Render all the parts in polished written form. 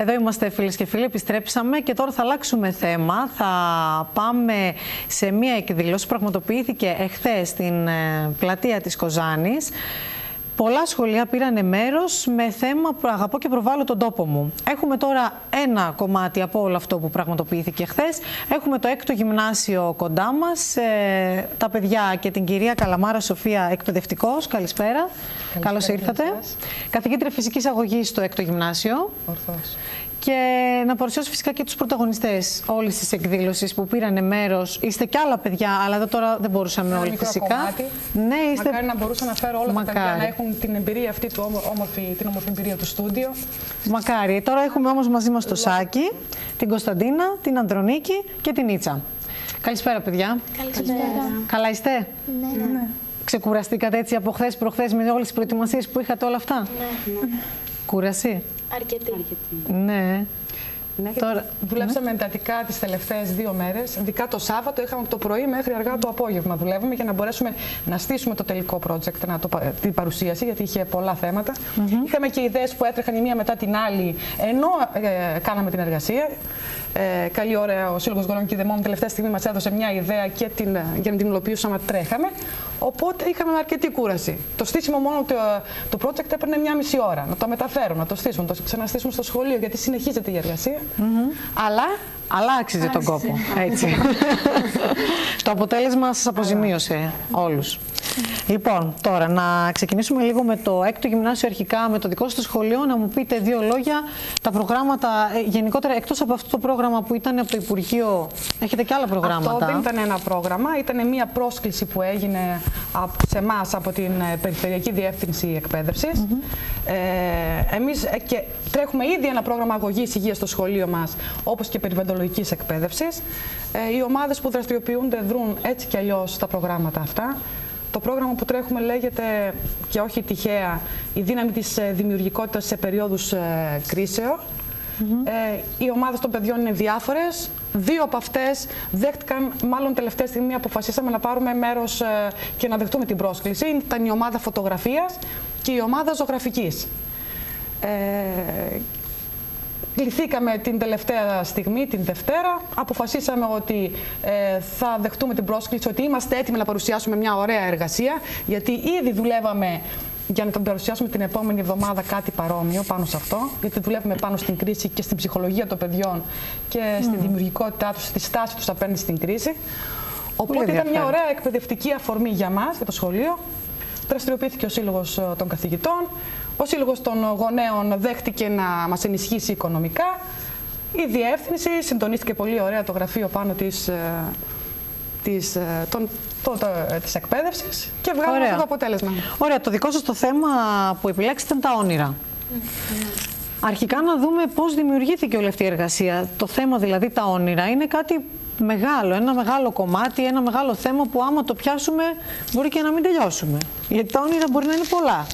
Εδώ είμαστε, φίλες και φίλοι, επιστρέψαμε και τώρα θα αλλάξουμε θέμα. Θα πάμε σε μία εκδήλωση που πραγματοποιήθηκε εχθές στην πλατεία της Κοζάνης. Πολλά σχολεία πήραν μέρος με θέμα που αγαπώ και προβάλλω τον τόπο μου. Έχουμε τώρα ένα κομμάτι από όλο αυτό που πραγματοποιήθηκε χθες. Έχουμε το 6ο γυμνάσιο κοντά μας, τα παιδιά και την κυρία Καλαμάρα Σοφία, εκπαιδευτικός. Καλησπέρα. Καλώς ήρθατε. Καθηγήτρια φυσικής αγωγής στο 6ο γυμνάσιο. Ορθώς. Και να παρουσιάσω φυσικά και τους πρωταγωνιστές όλης της εκδήλωσης που πήραν μέρος. Είστε κι άλλα παιδιά, αλλά εδώ τώρα δεν μπορούσαμε όλοι φυσικά. Κομμάτι. Ναι, είστε... Μακάρι να μπορούσα να φέρω όλα τα παιδιά να έχουν την εμπειρία αυτή, την όμορφη εμπειρία του στούντιο. Μακάρι. Τώρα έχουμε όμως μαζί μας το Σάκη, την Κωνσταντίνα, την Ανδρονίκη και την Ίτσα. Καλησπέρα, παιδιά. Καλησπέρα. Καλά είστε? Ναι. Ξεκουραστήκατε έτσι από χθες προχθές με όλες τις προετοιμασίες που είχατε όλα αυτά? Ναι. Κούραση? Αρκετή. Ναι. Ναι, τώρα... δουλέψαμε εντατικά τις τελευταίες 2 μέρες. Ειδικά το Σάββατο είχαμε το πρωί μέχρι αργά το απόγευμα. Δουλεύουμε για να μπορέσουμε να στήσουμε το τελικό project, την παρουσίαση, γιατί είχε πολλά θέματα. Είχαμε και ιδέες που έτρεχαν η μία μετά την άλλη, ενώ κάναμε την εργασία. Καλή ώρα ο Σύλλογος Γονέων και Δαιμόνων τελευταία στιγμή μας έδωσε μια ιδέα και για να την υλοποιήσουμε τρέχαμε. Οπότε είχαμε αρκετή κούραση. Το στήσιμο μόνο το project έπαιρνε 1,5 ώρα. Να το μεταφέρουμε, να το στήσουμε, να το ξαναστήσουμε στο σχολείο, γιατί συνεχίζεται η εργασία. Αλλά άξιζε τον κόπο. Έτσι. Το αποτέλεσμα σας αποζημίωσε όλους. Λοιπόν, τώρα να ξεκινήσουμε λίγο με το 6ο γυμνάσιο αρχικά, με το δικό σας το σχολείο, να μου πείτε 2 λόγια. Τα προγράμματα, γενικότερα, εκτός από αυτό το πρόγραμμα που ήταν από το Υπουργείο, έχετε και άλλα προγράμματα? Αυτό δεν ήταν ένα πρόγραμμα, ήταν μια πρόσκληση που έγινε σε εμάς από την Περιφερειακή Διεύθυνση Εκπαίδευσης. Εμείς και τρέχουμε ήδη ένα πρόγραμμα αγωγής υγείας στο σχολείο μας, όπως και περιβαλλοντολογικής εκπαίδευσης. Οι ομάδες που δραστηριοποιούνται δρούν έτσι κι αλλιώς τα προγράμματα αυτά. Το πρόγραμμα που τρέχουμε λέγεται, και όχι τυχαία, η δύναμη της δημιουργικότητας σε περίοδους κρίσεων. Οι ομάδες των παιδιών είναι διάφορες. 2 από αυτές δέχτηκαν, μάλλον τελευταία στιγμή αποφασίσαμε να πάρουμε μέρος και να δεχτούμε την πρόσκληση. Ήταν η ομάδα φωτογραφίας και η ομάδα ζωγραφικής. Κληθήκαμε την τελευταία στιγμή, την Δευτέρα, αποφασίσαμε ότι θα δεχτούμε την πρόσκληση, ότι είμαστε έτοιμοι να παρουσιάσουμε μια ωραία εργασία, γιατί ήδη δουλεύαμε για να τον παρουσιάσουμε την επόμενη εβδομάδα κάτι παρόμοιο πάνω σε αυτό, γιατί δουλεύουμε πάνω στην κρίση και στην ψυχολογία των παιδιών και στη δημιουργικότητά τους, στη στάση τους απέναντι στην κρίση. Οπότε ήταν μια ωραία εκπαιδευτική αφορμή για μας, για το σχολείο. Δραστηριοποιήθηκε ο Σύλλογος των Καθηγητών. Ο Σύλλογος των Γονέων δέχτηκε να μας ενισχύσει οικονομικά. Η Διεύθυνση συντονίστηκε πολύ ωραία το γραφείο πάνω της εκπαίδευσης και βγάλαμε αυτό το αποτέλεσμα. Ωραία, το δικό σας το θέμα που επιλέξετε ήταν τα όνειρα. Αρχικά να δούμε πώς δημιουργήθηκε όλη αυτή η εργασία. Το θέμα δηλαδή τα όνειρα είναι κάτι μεγάλο, ένα μεγάλο κομμάτι, ένα μεγάλο θέμα που άμα το πιάσουμε μπορεί και να μην τελειώσουμε. Γιατί τα όνειρα μπορεί να είναι πολλά.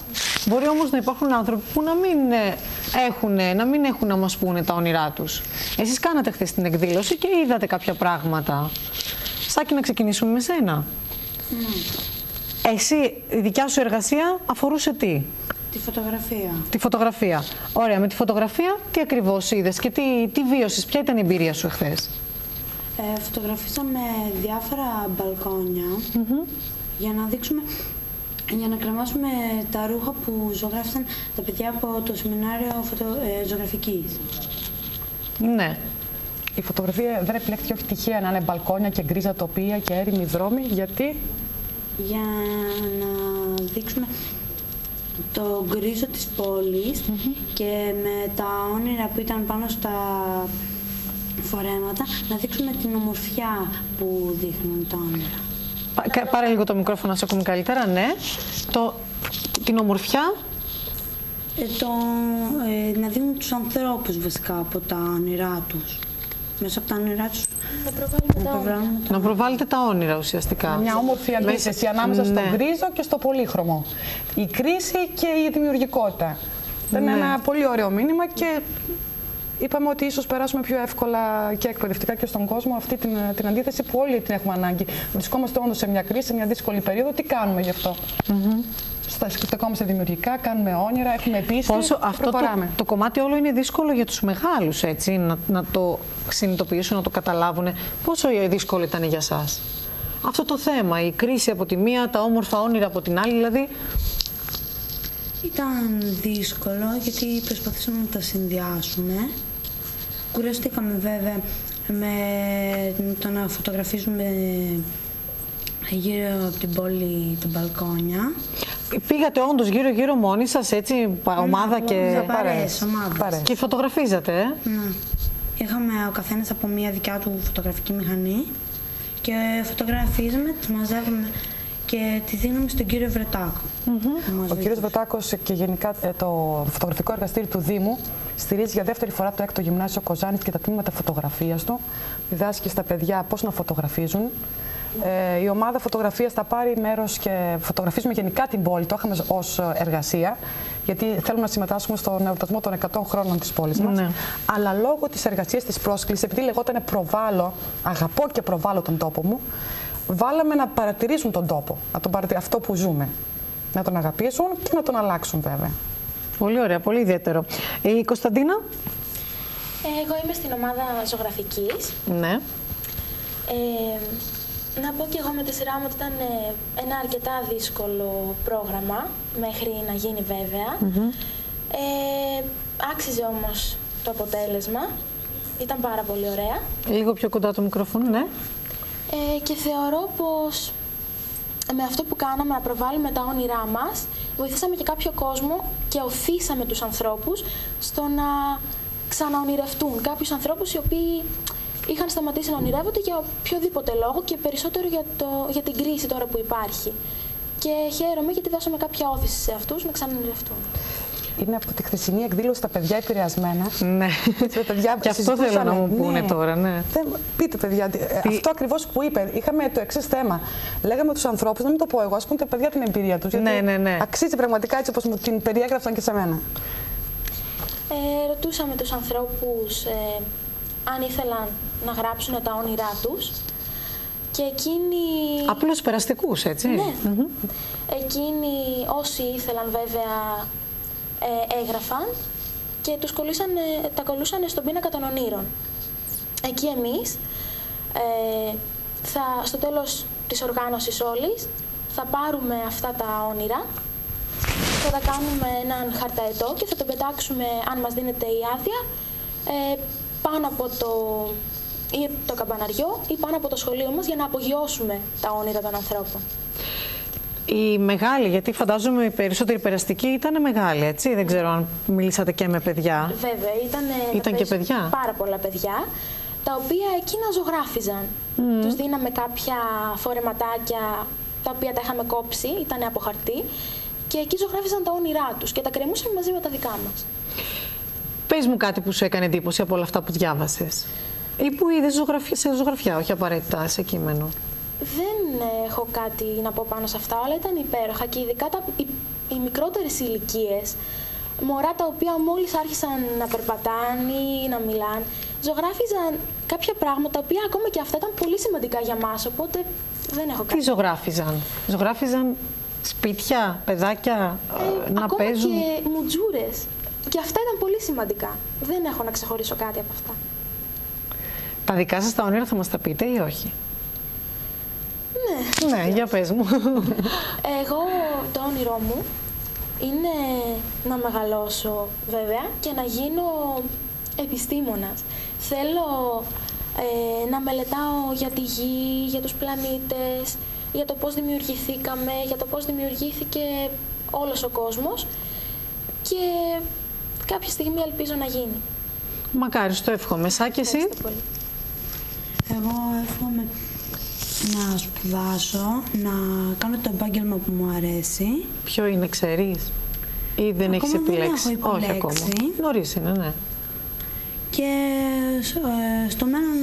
Μπορεί όμως να υπάρχουν άνθρωποι που να μην έχουν να μας πούνε τα όνειρά τους. Εσείς κάνατε χθες την εκδήλωση και είδατε κάποια πράγματα. Σάκη, να ξεκινήσουμε με σένα. Εσύ, η δικιά σου εργασία αφορούσε τι? Τη φωτογραφία. Τη φωτογραφία. Ωραία, με τη φωτογραφία τι ακριβώς είδες και τι βίωσες, ποια ήταν η εμπειρία σου εχθές? Φωτογραφίσαμε διάφορα μπαλκόνια για να δείξουμε, για να κρεμάσουμε τα ρούχα που ζωγράφησαν τα παιδιά από το σεμινάριο ζωγραφικής. Ναι. Η φωτογραφία δεν επιλέχθηκε όχι τυχαία να είναι μπαλκόνια και γκρίζα τοπία και έρημοι δρόμοι, γιατί? Για να δείξουμε το γκρίζο της πόλης και με τα όνειρα που ήταν πάνω στα φορέματα, να δείξουμε την ομορφιά που δείχνουν τα όνειρα. Πάρε λίγο το μικρόφωνο να σε ακούμε καλύτερα, ναι. Την ομορφιά. Να δίνουν τους ανθρώπους βασικά από τα όνειρά τους. Μέσα από τα όνειρά τους να προβάλλετε τα όνειρα ουσιαστικά. Μια όμορφη αντίθεση ανάμεσα στο γκρίζο και στο πολύχρωμο. Η κρίση και η δημιουργικότητα. Ήταν ένα πολύ ωραίο μήνυμα και είπαμε ότι ίσως περάσουμε πιο εύκολα και εκπαιδευτικά και στον κόσμο αυτή την αντίθεση που όλοι την έχουμε ανάγκη. Βρισκόμαστε όντως σε μια κρίση, σε μια δύσκολη περίοδο. Τι κάνουμε γι' αυτό? στεκόμαστε δημιουργικά, κάνουμε όνειρα, έχουμε πίστη. Πόσο αυτό το κομμάτι όλο είναι δύσκολο για τους μεγάλους, έτσι, να το συνειδητοποιήσουν, να το καταλάβουν. Πόσο δύσκολο ήταν για σας αυτό το θέμα, η κρίση από τη μία, τα όμορφα όνειρα από την άλλη, δηλαδή? Ήταν δύσκολο γιατί προσπαθήσαμε να τα συνδυάσουμε. Κουραστήκαμε βέβαια με το να φωτογραφίζουμε γύρω από την πόλη τα μπαλκόνια. Πήγατε όντως γύρω-γύρω μόνοι σας, έτσι, ομάδα και ομάδες. Και φωτογραφίζατε, Ναι. Είχαμε ο καθένας από μία δικιά του φωτογραφική μηχανή και φωτογραφίζαμε, τις μαζεύαμε και τη δίνουμε στον κύριο Βρετάκο. Ο κύριος Βρετάκος και γενικά το φωτογραφικό εργαστήριο του Δήμου στηρίζει για δεύτερη φορά το 6ο Γυμνάσιο Κοζάνης και τα τμήματα φωτογραφίας του. Διδάσκει στα παιδιά πώς να φωτογραφίζουν. Η ομάδα φωτογραφίας θα πάρει μέρος και φωτογραφίζουμε γενικά την πόλη. Το είχαμε ως εργασία, γιατί θέλουμε να συμμετάσχουμε στον εορτασμό των 100 χρόνων της πόλης μας. Ναι. Αλλά λόγω της εργασίας της πρόσκλησης, επειδή λεγόταν προβάλλω, αγαπώ και προβάλλω τον τόπο μου, βάλαμε να παρατηρήσουν τον τόπο, αυτό που ζούμε. Να τον αγαπήσουν και να τον αλλάξουν βέβαια. Πολύ ωραία, πολύ ιδιαίτερο. Η Κωνσταντίνα. Εγώ είμαι στην ομάδα ζωγραφικής. Ναι. Να πω και εγώ με τη σειρά μου ότι ήταν ένα αρκετά δύσκολο πρόγραμμα, μέχρι να γίνει βέβαια. Άξιζε όμως το αποτέλεσμα. Ήταν πάρα πολύ ωραία. Λίγο πιο κοντά το μικρόφωνο, ναι. Και θεωρώ πως με αυτό που κάναμε, να προβάλλουμε τα όνειρά μας, βοηθήσαμε και κάποιο κόσμο και οθήσαμε τους ανθρώπους στο να ξαναονειρευτούν. Κάποιους ανθρώπους οι οποίοι είχαν σταματήσει να ονειρεύονται για οποιοδήποτε λόγο και περισσότερο για την κρίση τώρα που υπάρχει. Και χαίρομαι γιατί δώσαμε κάποια όθηση σε αυτούς να ξαναονειρευτούν. Είναι από τη χθεσινή εκδήλωση τα παιδιά επηρεασμένα. Ναι. Και αυτό θέλω να μου πούνε τώρα, ναι. Πείτε, παιδιά, αυτό ακριβώς που είπε. Είχαμε το εξής θέμα. Λέγαμε τους ανθρώπους, να μην το πω εγώ, ας πούμε τα παιδιά την εμπειρία τους. Ναι. Αξίζει πραγματικά έτσι όπως μου την περιέγραψαν και σε μένα. Ρωτούσαμε τους ανθρώπους αν ήθελαν να γράψουν τα όνειρά τους. Και εκείνοι... Απλούς περαστικούς, έτσι. Ναι. Εκείνοι όσοι ήθελαν βέβαια έγραφαν και τους τα κολλούσαν στον πίνακα των ονείρων. Εκεί εμείς, στο τέλος της οργάνωσης όλης, θα πάρουμε αυτά τα όνειρα, θα τα κάνουμε έναν χαρταετό και θα το πετάξουμε, αν μας δίνεται η άδεια, πάνω από το καμπαναριό ή πάνω από το σχολείο μας για να απογειώσουμε τα όνειρα των ανθρώπων. Η μεγάλη, γιατί φαντάζομαι οι περισσότεροι περαστικοί ήταν μεγάλοι, έτσι. Δεν ξέρω αν μιλήσατε και με παιδιά. Βέβαια, ήταν και παιδιά. Πάρα πολλά παιδιά, τα οποία εκείνα ζωγράφιζαν. Τους δίναμε κάποια φορεματάκια, τα οποία τα είχαμε κόψει, ήταν από χαρτί, και εκεί ζωγράφιζαν τα όνειρά τους και τα κρεμούσαν μαζί με τα δικά μας. Πες μου κάτι που σου έκανε εντύπωση από όλα αυτά που διάβασες ή που είδες σε ζωγραφιά, όχι απαραίτητα σε κείμενο. Δεν έχω κάτι να πω πάνω σε αυτά, όλα ήταν υπέροχα και ειδικά οι μικρότερες ηλικίες, μωρά τα οποία μόλις άρχισαν να περπατάνε ή να μιλάνε, ζωγράφιζαν κάποια πράγματα, τα οποία ακόμα και αυτά ήταν πολύ σημαντικά για μας, οπότε δεν έχω κάτι. Τι ζωγράφιζαν? Ζωγράφιζαν σπίτια, παιδάκια, να παίζουν. Ακόμα και μουτζούρες. Και αυτά ήταν πολύ σημαντικά. Δεν έχω να ξεχωρίσω κάτι από αυτά. Τα δικά σας τα όνειρα θα μας τα πείτε ή όχι? Ναι. Ναι, για πες μου. Εγώ, το όνειρό μου είναι να μεγαλώσω βέβαια και να γίνω επιστήμονας. Θέλω να μελετάω για τη γη, για τους πλανήτες, για το πώς δημιουργηθήκαμε, για το πώς δημιουργήθηκε όλος ο κόσμος και κάποια στιγμή ελπίζω να γίνει. Μακάρι, στο εύχομαι. Σάκη, εσύ? Εγώ εύχομαι να σπουδάσω, να κάνω το επάγγελμα που μου αρέσει. Ποιο είναι, ξέρεις? Ή δεν έχεις επιλέξει? Δεν έχω όχι ακόμα. Νωρίς είναι, ναι. Και στο μέλλον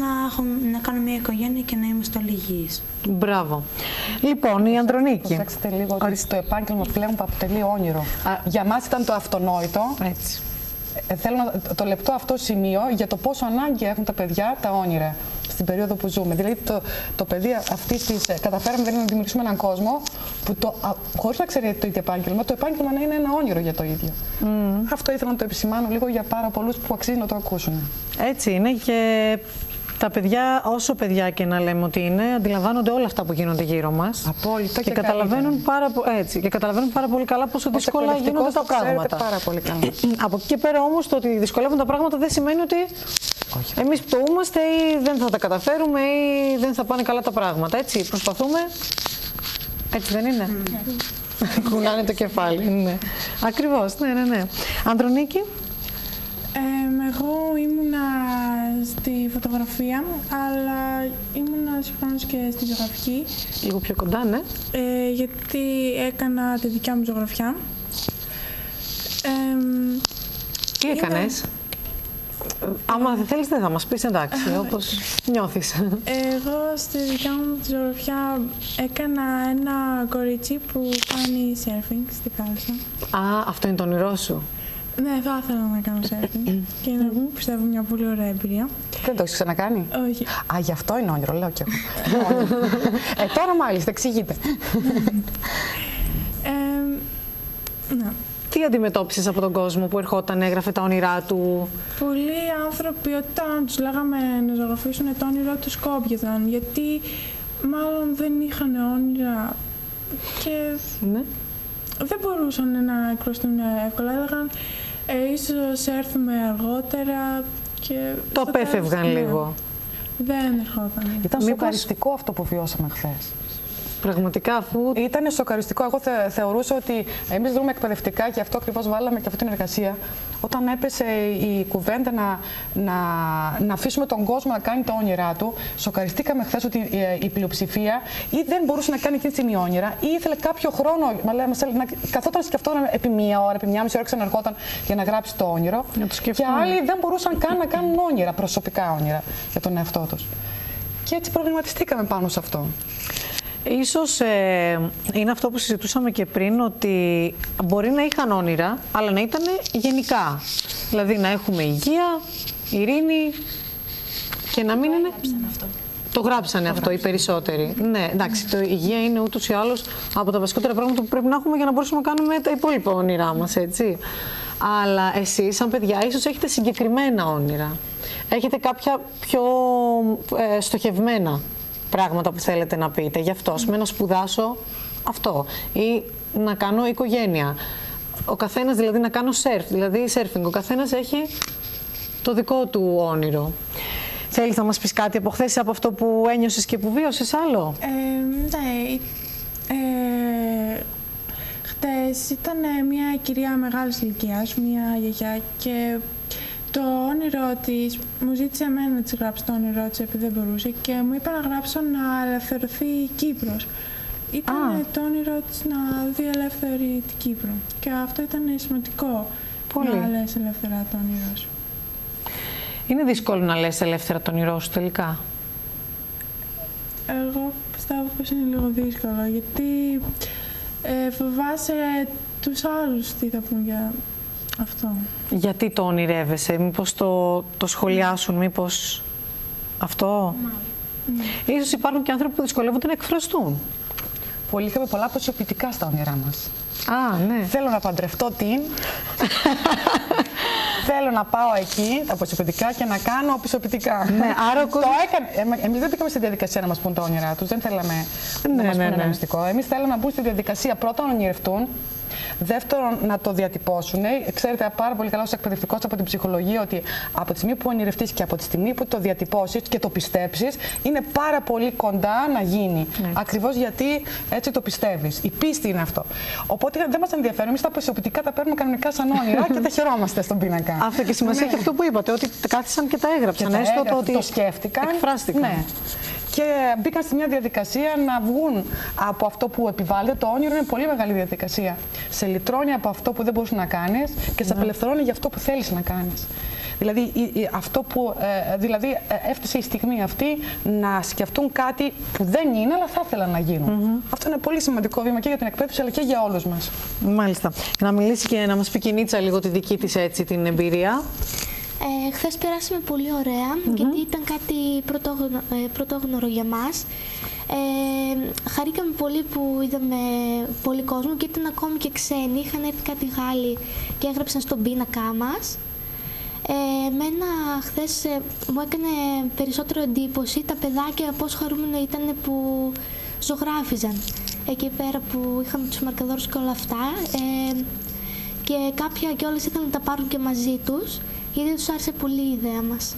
να κάνω μια οικογένεια και να είμαστε όλοι υγιείς. Μπράβο. Λοιπόν, η Ανδρονίκη. Προσέξτε λίγο ότι το επάγγελμα πλέον που αποτελεί όνειρο. Για μας ήταν το αυτονόητο. Έτσι. Θέλω το λεπτό αυτό σημείο για το πόσο ανάγκη έχουν τα παιδιά τα όνειρα. στην περίοδο που ζούμε. Δηλαδή το παιδί αυτή τη. Καταφέραμε δηλαδή να δημιουργήσουμε έναν κόσμο που χωρίς να ξέρει το ίδιο επάγγελμα, το επάγγελμα να είναι ένα όνειρο για το ίδιο. Αυτό ήθελα να το επισημάνω λίγο για πάρα πολλούς που αξίζει να το ακούσουν. Έτσι είναι και τα παιδιά, όσο παιδιά και να λέμε ότι είναι, αντιλαμβάνονται όλα αυτά που γίνονται γύρω μας. Απόλυτα και καταλαβαίνουν πάρα πολύ καλά πόσο δύσκολα γίνονται τα πράγματα. Πάρα πολύ καλά. Από εκεί και πέρα όμως, το ότι δυσκολεύουν τα πράγματα δεν σημαίνει ότι εμείς πτωούμαστε ή δεν θα τα καταφέρουμε ή δεν θα πάνε καλά τα πράγματα. Έτσι, προσπαθούμε. Έτσι δεν είναι? Κουνάνε το κεφάλι. Ναι. Ακριβώς, ναι. Ανδρονίκη. Εγώ ήμουνα στη φωτογραφία, αλλά ήμουνα συγχρόνως και στη ζωγραφική. Λίγο πιο κοντά, ναι. Γιατί έκανα τη δικιά μου ζωγραφιά. Τι έκανες? Άμα δεν θέλεις δεν θα μας πεις, εντάξει, όπως νιώθεις. Εγώ στη δικιά μου τη ζωγραφιά έκανα ένα κορίτσι που κάνει σέρφινγκ στη θάλασσα. Α, αυτό είναι το όνειρό σου? Ναι, θα ήθελα να κάνω σέρφινγκ και είναι, πιστεύω, μια πολύ ωραία εμπειρία. Δεν το έχεις ξανακάνει? Όχι. Α, γι' αυτό είναι όνειρο, λέω κι εγώ. Τώρα μάλιστα, εξηγείτε. Ναι. Τι αντιμετώπισες από τον κόσμο που ερχόταν, έγραφε τα όνειρά του? Πολλοί άνθρωποι όταν τους λέγαμε να ζωγραφίσουν το όνειρό τους κόμπιαζαν, γιατί μάλλον δεν είχαν όνειρα και δεν μπορούσαν να εκφραστούν εύκολα. Έλεγαν ίσως έρθουμε αργότερα και... Το απέφευγαν λίγο. Δεν ερχόταν. Ήταν σοκαριστικό αυτό που βιώσαμε χθες. Πραγματικά, αφού. Ήταν σοκαριστικό. Εγώ θεωρούσα ότι εμείς δρούμε εκπαιδευτικά και αυτό ακριβώς βάλαμε και αυτή την εργασία. Όταν έπεσε η κουβέντα να αφήσουμε τον κόσμο να κάνει τα όνειρά του, σοκαριστήκαμε χθες ότι η πλειοψηφία ή δεν μπορούσε να κάνει εκείνη τη στιγμή όνειρα ή ήθελε κάποιο χρόνο. Καθόταν σκεφτόταν επί μία ώρα, επί μία μισή ώρα ξαναρχόταν για να γράψει το όνειρο. Και άλλοι δεν μπορούσαν καν να κάνουν όνειρα, προσωπικά όνειρα για τον εαυτό τους. Και έτσι προβληματιστήκαμε πάνω σε αυτό. Ίσως είναι αυτό που συζητούσαμε και πριν, ότι μπορεί να είχαν όνειρα, αλλά να ήταν γενικά. Δηλαδή να έχουμε υγεία, ειρήνη και να μην είναι... Το γράψανε αυτό οι περισσότεροι. Ναι, εντάξει, η υγεία είναι ούτως ή άλλως από τα βασικότερα πράγματα που πρέπει να έχουμε για να μπορούμε να κάνουμε τα υπόλοιπα όνειρά μας, έτσι. Αλλά εσείς, σαν παιδιά, ίσως έχετε συγκεκριμένα όνειρα. Έχετε κάποια πιο στοχευμένα πράγματα που θέλετε να πείτε. Γι' αυτό, να σπουδάσω αυτό ή να κάνω οικογένεια. Ο καθένας δηλαδή να κάνω surfing. Ο καθένας έχει το δικό του όνειρο. Θέλεις να μας πεις κάτι από χθες, από αυτό που ένιωσες και που βίωσες άλλο? Ναι. Χτες ήταν μια κυρία μεγάλης ηλικίας, μια γιαγιά, και το όνειρο της μου ζήτησε εμένα να της γράψω το όνειρό της επειδή δεν μπορούσε και μου είπε να γράψω να ελευθερωθεί η Κύπρος. Ήταν το όνειρό της να δει ελεύθερη την Κύπρο και αυτό ήταν σημαντικό. Πολύ. Να λες ελεύθερα το όνειρό σου. Είναι δύσκολο να λες ελεύθερα το όνειρό σου τελικά? Εγώ πιστεύω πως είναι λίγο δύσκολο, γιατί φοβάσαι τους άλλους τι θα πούν για αυτό. Γιατί το ονειρεύεσαι, μήπως το σχολιάσουν, μήπως αυτό? Ίσως υπάρχουν και άνθρωποι που δυσκολεύονται να εκφραστούν. Πολλοί είχαμε πολλά αποσιοποιητικά στα όνειρά μας. Α, ναι. Θέλω να παντρευτώ θέλω να πάω εκεί, τα αποσιοποιητικά, και να κάνω αποσιοποιητικά. Ναι, άρα εμείς δεν μπήκαμε στη διαδικασία να μας πούν τα όνειρά τους, δεν θέλαμε να μας πούν ένα μυστικό. Εμείς θέλαμε να μπουν στη διαδικασία πρώτα να ονειρευτούν, δεύτερον να το διατυπώσουν. Ξέρετε πάρα πολύ καλά ως εκπαιδευτικός από την ψυχολογία ότι από τη στιγμή που ονειρευτείς και από τη στιγμή που το διατυπώσεις και το πιστέψεις, είναι πάρα πολύ κοντά να γίνει. Ακριβώς γιατί έτσι το πιστεύεις. Η πίστη είναι αυτό. Οπότε δεν μας ενδιαφέρει. Εμείς τα αποσιοποιητικά τα παίρνουμε κανονικά σαν όνειρα και τα χαιρόμαστε στον πίνακα. Αυτό και σημασία έχει αυτό που είπατε, ότι κάθισαν και τα έγραψαν. Και το σκέφτηκαν. Εκφράστηκαν. Ναι. Και μπήκαν σε μια διαδικασία να βγουν από αυτό που επιβάλλεται. Το όνειρο είναι πολύ μεγάλη διαδικασία. Σε λυτρώνει από αυτό που δεν μπορείς να κάνεις και σε απελευθερώνει για αυτό που θέλεις να κάνεις. Δηλαδή, έφτασε η στιγμή αυτή να σκεφτούν κάτι που δεν είναι, αλλά θα ήθελαν να γίνουν. Αυτό είναι πολύ σημαντικό βήμα και για την εκπαίδευση, αλλά και για όλους μας. Μάλιστα. Να μιλήσει και να μας πει και η Νίτσα λίγο τη δική της την εμπειρία. Χθες περάσαμε πολύ ωραία, γιατί ήταν κάτι πρωτόγνωρο για μας. Χαρήκαμε πολύ που είδαμε πολύ κόσμο και ήταν ακόμη και ξένοι. Είχαν έρθει κάτι Γάλλοι και έγραψαν στον πίνακά μας. Εμένα χθες μου έκανε περισσότερο εντύπωση τα παιδάκια, πόσο χαρούμενο ήταν που ζωγράφιζαν εκεί πέρα που είχαμε τους μαρκαδόρους και όλα αυτά. Και κάποια κιόλας ήθελαν να τα πάρουν και μαζί τους, γιατί τους άρεσε πολύ η ιδέα μας.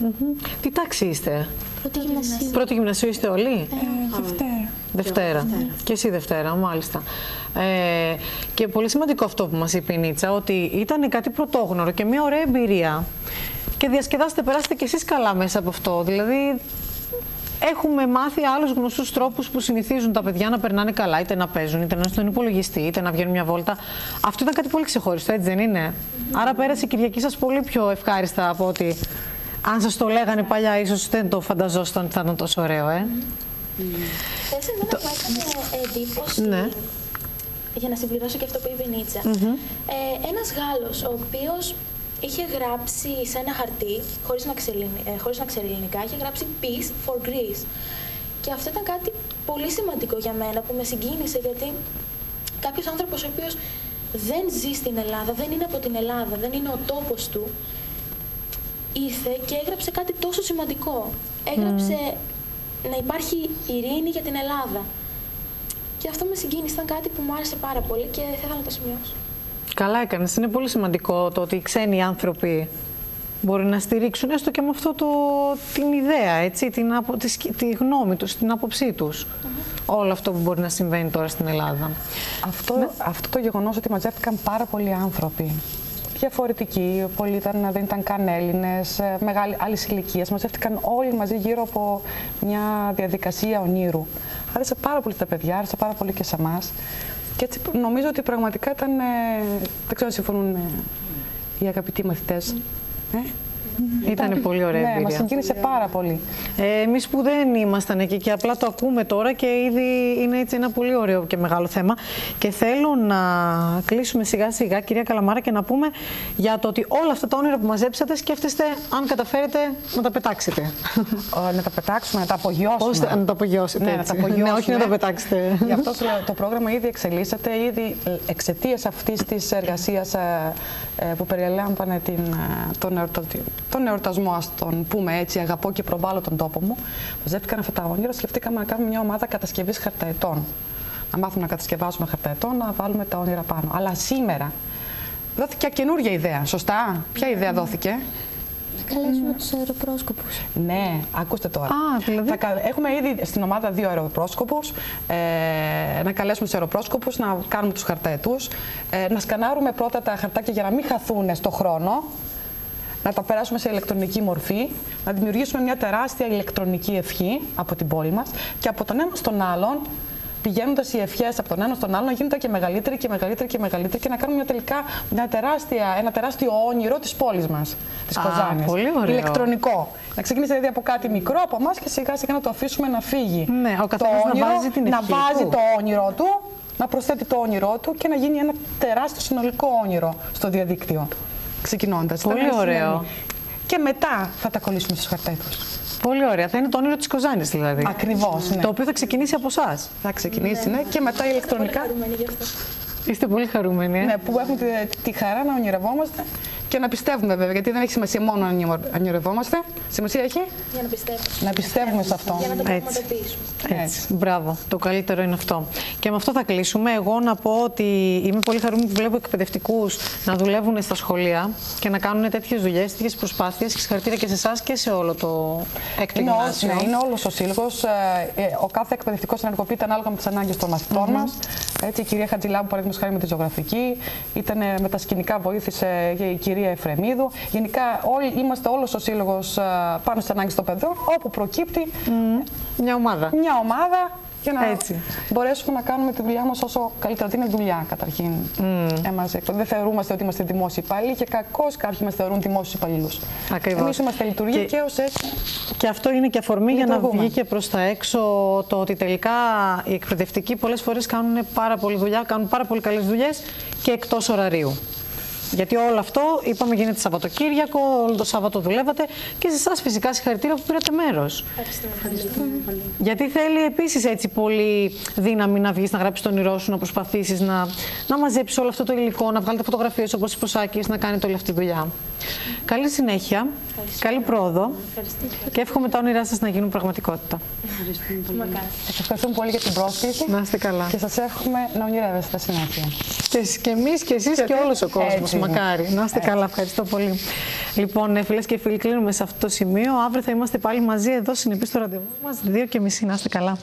Τι τάξη είστε? Πρώτη γυμνασίου. Πρώτη γυμνασίου είστε όλοι? Δευτέρα. Και εσύ Δευτέρα, μάλιστα. Και πολύ σημαντικό αυτό που μας είπε η Νίτσα, ότι ήταν κάτι πρωτόγνωρο και μια ωραία εμπειρία. Και διασκεδάσετε, περάσετε κι εσείς καλά μέσα από αυτό. Δηλαδή, έχουμε μάθει άλλους γνωστούς τρόπους που συνηθίζουν τα παιδιά να περνάνε καλά, είτε να παίζουν, είτε να είναι στον υπολογιστή, είτε να βγαίνουν μια βόλτα. Αυτό ήταν κάτι πολύ ξεχωριστό, έτσι δεν είναι? Άρα πέρασε η Κυριακή σας πολύ πιο ευχάριστα από ότι αν σας το λέγανε παλιά, ίσως δεν το φανταζόσασταν ότι θα ήταν τόσο ωραίο, Εμένα μου έκανε εντύπωση, για να συμπληρώσω και αυτό που είπε η Νίτσα, ένας Γάλλος ο οποίος είχε γράψει σε ένα χαρτί, χωρίς να ξέρει ελληνικά, είχε γράψει Peace for Greece. Και αυτό ήταν κάτι πολύ σημαντικό για μένα, που με συγκίνησε, γιατί κάποιος άνθρωπος ο οποίος δεν ζει στην Ελλάδα, δεν είναι από την Ελλάδα, δεν είναι ο τόπος του, ήρθε και έγραψε κάτι τόσο σημαντικό. Έγραψε να υπάρχει ειρήνη για την Ελλάδα. Και αυτό με συγκίνησε, ήταν κάτι που μου άρεσε πάρα πολύ και θα ήθελα να το σημειώσω. Καλά έκανες. Είναι πολύ σημαντικό το ότι οι ξένοι άνθρωποι μπορεί να στηρίξουν έστω και με αυτό την ιδέα, έτσι, τη γνώμη τους, την άποψή τους. Όλο αυτό που μπορεί να συμβαίνει τώρα στην Ελλάδα. Αυτό το γεγονός ότι μαζεύτηκαν πάρα πολλοί άνθρωποι, διαφορετικοί, πολλοί δεν ήταν καν Έλληνες, άλλης ηλικίας, μαζεύτηκαν όλοι μαζί γύρω από μια διαδικασία ονείρου. Άρεσε πάρα πολύ στα παιδιά, άρεσε πάρα πολύ και σε εμάς. Και έτσι νομίζω ότι πραγματικά ήταν, δεν ξέρω αν συμφωνούν οι αγαπητοί μαθητές. Ήταν πολύ ωραία εμπειρία. Ναι, μας συγκίνησε πάρα πολύ. Εμείς που δεν ήμασταν εκεί και απλά το ακούμε τώρα και ήδη είναι έτσι ένα πολύ ωραίο και μεγάλο θέμα. Και θέλω να κλείσουμε σιγά σιγά, κυρία Καλαμάρα, και να πούμε για το ότι όλα αυτά τα όνειρα που μαζέψατε σκέφτεστε αν καταφέρετε να τα πετάξετε. Να τα πετάξουμε, να τα απογειώσουμε. Να τα απογειώσετε. Ναι, έτσι. να τα απογειώσουμε. Ναι, όχι να τα πετάξετε. Γι' αυτό το πρόγραμμα ήδη εξελίσσεται, ήδη εξαιτίας αυτής της εργασίας που περιλάμβανε τον εορτασμό, ας τον πούμε έτσι, αγαπώ και προβάλλω τον τόπο μου. Μαζεύτηκαν αυτά τα όνειρα, σκεφτήκαμε να κάνουμε μια ομάδα κατασκευής χαρταετών. Να μάθουμε να κατασκευάσουμε χαρταετών, να βάλουμε τα όνειρα πάνω. Αλλά σήμερα δόθηκε καινούργια ιδέα, σωστά? Ποια ιδέα δόθηκε? Να καλέσουμε τους αεροπρόσκοπους. Ναι, ακούστε τώρα. Δηλαδή... Έχουμε ήδη στην ομάδα 2 αεροπρόσκοπους. Να καλέσουμε τους αεροπρόσκοπους, να κάνουμε τους χαρταετούς, να σκανάρουμε πρώτα τα χαρτάκια για να μην χαθούν στο χρόνο, να τα περάσουμε σε ηλεκτρονική μορφή, να δημιουργήσουμε μια τεράστια ηλεκτρονική ευχή από την πόλη μας και από τον ένα στον άλλον, πηγαίνοντας οι ευχές από τον ένα στον άλλον, να γίνονται και μεγαλύτεροι και μεγαλύτεροι και μεγαλύτεροι και να κάνουμε τελικά ένα τεράστιο όνειρο της πόλης μας, της Κοζάνης. Πολύ ωραίο. Ηλεκτρονικό. Να ξεκινήσει δηλαδή από κάτι μικρό από εμάς και σιγά σιγά να το αφήσουμε να φύγει. Ναι, ο καθένας να βάζει την ευχή του. Να βάζει το όνειρό του, να προσθέτει το όνειρό του και να γίνει ένα τεράστιο συνολικό όνειρο στο διαδίκτυο. Ξεκινώντας. Πολύ ωραίο. Και μετά θα τα κολλήσουμε στους χαρταίτους. Πολύ ωραία. Θα είναι το όνειρο της Κοζάνης δηλαδή. Ακριβώς, ναι. Το οποίο θα ξεκινήσει από εσάς. Θα ξεκινήσει, ναι. Και μετά ηλεκτρονικά. Είστε πολύ χαρούμενοι. Ναι, που έχουμε τη χαρά να ονειρευόμαστε και να πιστεύουμε βέβαια, γιατί δεν έχει σημασία μόνο να ονειρευόμαστε. Σημασία έχει για να πιστεύουμε. Να πιστεύουμε σε αυτό. Για να το πραγματοποιήσουμε. Έτσι. Μπράβο. Το καλύτερο είναι αυτό. Και με αυτό θα κλείσουμε. Εγώ να πω ότι είμαι πολύ χαρούμενη που βλέπω εκπαιδευτικούς να δουλεύουν στα σχολεία και να κάνουν τέτοιες δουλειές, τέτοιες προσπάθειες. Και συγχαρητήρια και σε εσάς και σε όλο το έκτο γυμνάσιο. Ναι, είναι όλος ο σύλλογος. Ο κάθε εκπαιδευτικός ενεργοποιείται ανάλογα με τις ανάγκες των μαθητών μας. Έτσι, η κυρία Χατζηλάμπου, παραδείγματος χάρη με τη ζωγραφική, ήταν με τα σκηνικά, βοήθησε και η κυρία Εφρεμίδου. Γενικά, είμαστε όλος ο σύλλογος πάνω στις ανάγκες των παιδιών, όπου προκύπτει μια ομάδα. Για να μπορέσουμε να κάνουμε τη δουλειά μας όσο καλύτερα. Είναι δουλειά καταρχήν. Δεν θεωρούμαστε ότι είμαστε δημόσιοι υπάλληλοι και κακώς κάποιοι μας θεωρούν δημόσιους υπαλλήλους. Εμείς είμαστε λειτουργοί και ως έτσι. Και αυτό είναι και αφορμή για να βγει και προς τα έξω το ότι τελικά οι εκπαιδευτικοί πολλές φορές κάνουν πάρα πολλή δουλειά, κάνουν πάρα πολύ καλές δουλειές και εκτός ωραρίου. Γιατί όλο αυτό, είπαμε, γίνεται Σαββατοκύριακο, όλο το Σάββατο δουλεύατε και σε εσάς φυσικά συγχαρητήρια που πήρατε μέρος. Ευχαριστούμε πολύ. Γιατί θέλει επίσης έτσι πολύ δύναμη να βγεις, να γράψεις το όνειρό σου, να προσπαθήσεις να μαζέψεις όλο αυτό το υλικό, να βγάλετε φωτογραφίες όπως είπε ο Σάκης, να κάνετε όλη αυτή τη δουλειά. Καλή συνέχεια, καλή πρόοδο και εύχομαι τα όνειρά σας να γίνουν πραγματικότητα. Σας ευχαριστούμε πολύ για την πρόσκληση. Να είστε καλά. Και σας εύχομαι να ονειρεύεστε συνέχεια. Και εμείς και εσείς και όλος ο κόσμος. Έτσι. Μακάρι. Να είστε καλά. Ευχαριστώ πολύ. Λοιπόν, φίλες και φίλοι, κλείνουμε σε αυτό το σημείο. Αύριο θα είμαστε πάλι μαζί εδώ συνεπείς στο ραντεβού μας 2:30. Να είστε καλά.